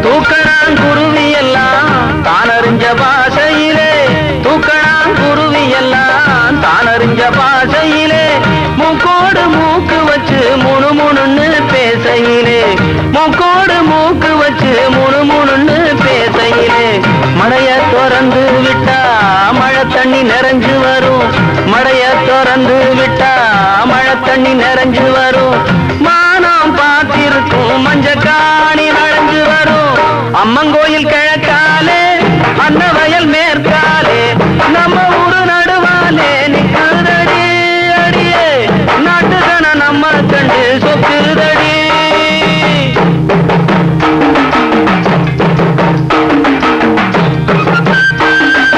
தூக்கணான் குருவி எல்லாம் தானறிஞ்ச பாஷையிலே தூக்கணான் குருவி எல்லாம் தானறிஞ்ச பாஷையிலே மூக்கோடு மூக்கு வச்சு முணுமுணுன்னு பேசையிலே மூக்கோடு மூக்கு வச்சு முணுமுணுன்னு பேசையிலே மழைய திறந்து விட்டா மழை தண்ணி நிறைஞ்சு வரும் மழைய திறந்து விட்டா மழை தண்ணி நிறைஞ்சு வரும்